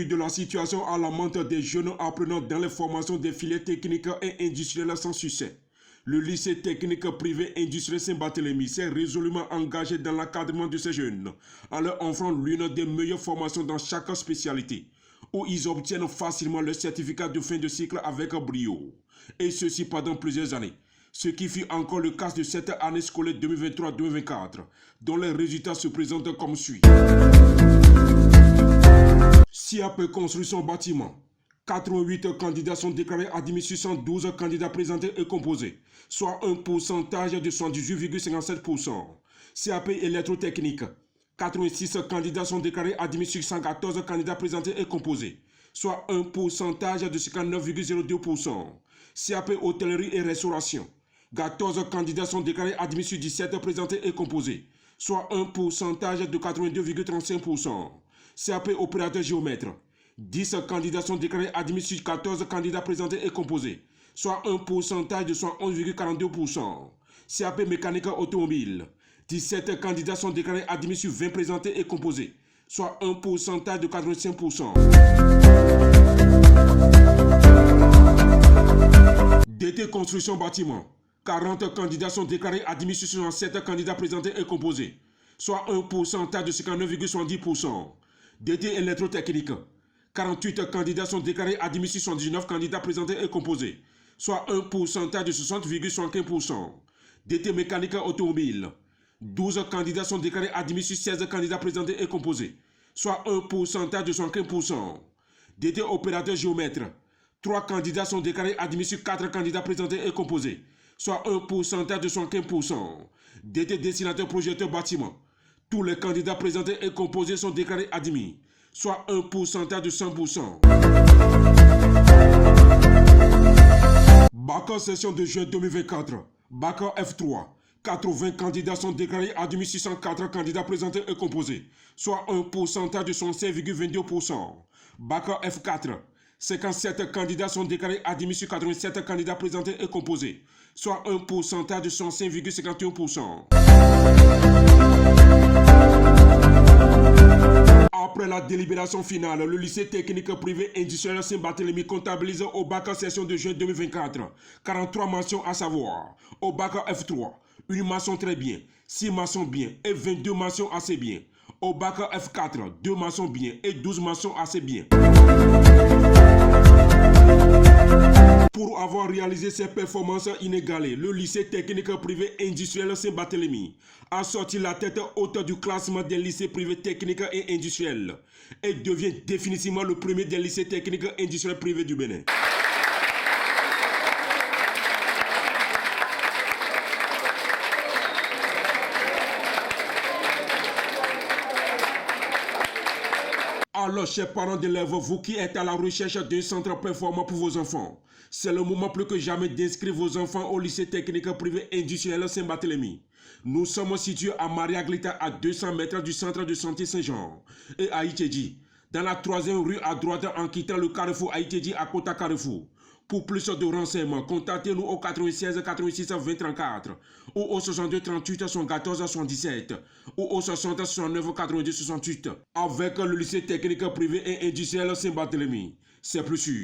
vu de la situation alarmante des jeunes apprenants dans les formations des filières techniques et industrielles sans succès, le lycée technique privé industriel Saint-Barthélemy s'est résolument engagé dans l'encadrement de ces jeunes en leur offrant l'une des meilleures formations dans chaque spécialité, où ils obtiennent facilement leur certificat de fin de cycle avec brio, et ceci pendant plusieurs années. Ce qui fut encore le cas de cette année scolaire 2023-2024, dont les résultats se présentent comme suit. SIAP construit son bâtiment. 88 candidats sont déclarés admis sur 112 candidats présentés et composés, soit un pourcentage de 78,57%. CAP électrotechnique. 86 candidats sont déclarés admis sur 114 candidats présentés et composés, soit un pourcentage de 59,02%. CAP hôtellerie et restauration. 14 candidats sont déclarés admis sur 17 présentés et composés, soit un pourcentage de 82,35%. CAP opérateur géomètre. 10 candidats sont déclarés admis sur 14 candidats présentés et composés, soit un pourcentage de 71,42%. CAP mécanique automobile. 17 candidats sont déclarés admis sur 20 présentés et composés, soit un pourcentage de 85%. DT construction bâtiment. 40 candidats sont déclarés admis sur 67 candidats présentés et composés, soit un pourcentage de 59,70%. DT électrotechnique. 48 candidats sont déclarés admis sur 79 candidats présentés et composés, soit un pourcentage de 60,75%. DT mécanique automobile. 12 candidats sont déclarés admis sur 16 candidats présentés et composés, soit un pourcentage de 75%. DT opérateur géomètre. 3 candidats sont déclarés admis sur 4 candidats présentés et composés, soit un pourcentage de 75%. DT dessinateur projecteur bâtiment. Tous les candidats présentés et composés sont déclarés admis, soit un pourcentage de 100%. Bac en session de juin 2024. Bac en F3. 80 candidats sont déclarés admis sur 104 candidats présentés et composés, soit un pourcentage de 65,22%. Bac en F4. 57 candidats sont déclarés admis sur 87 candidats présentés et composés, soit un pourcentage de 65,51%. Après la délibération finale, le lycée technique privé industriel Saint-Barthélemy comptabilise au bac en session de juin 2024 43 mentions, à savoir au bac en F3, une mention très bien, 6 mentions bien et 22 mentions assez bien. Au bac en F4, 2 mentions bien et 12 mentions assez bien. Pour avoir réalisé ces performances inégalées, le lycée technique privé industriel Saint-Barthélemy a sorti la tête haute du classement des lycées privés techniques et industriels et devient définitivement le premier des lycées techniques et industriels privés du Bénin. Alors, chers parents d'élèves, vous qui êtes à la recherche d'un centre performant pour vos enfants, c'est le moment plus que jamais d'inscrire vos enfants au lycée technique privé industriel Saint-Barthélemy. Nous sommes situés à Maria-Glita, à 200 mètres du centre de santé Saint-Jean et à Itedji, dans la 3e rue à droite en quittant le carrefour à Itedji à Kota Carrefour. Pour plus de renseignements, contactez-nous au 96 86 20 34 ou au 62 38 74 77 ou au 60 69 92 68 avec le lycée technique privé et industriel Saint-Barthélemy. C'est plus sûr.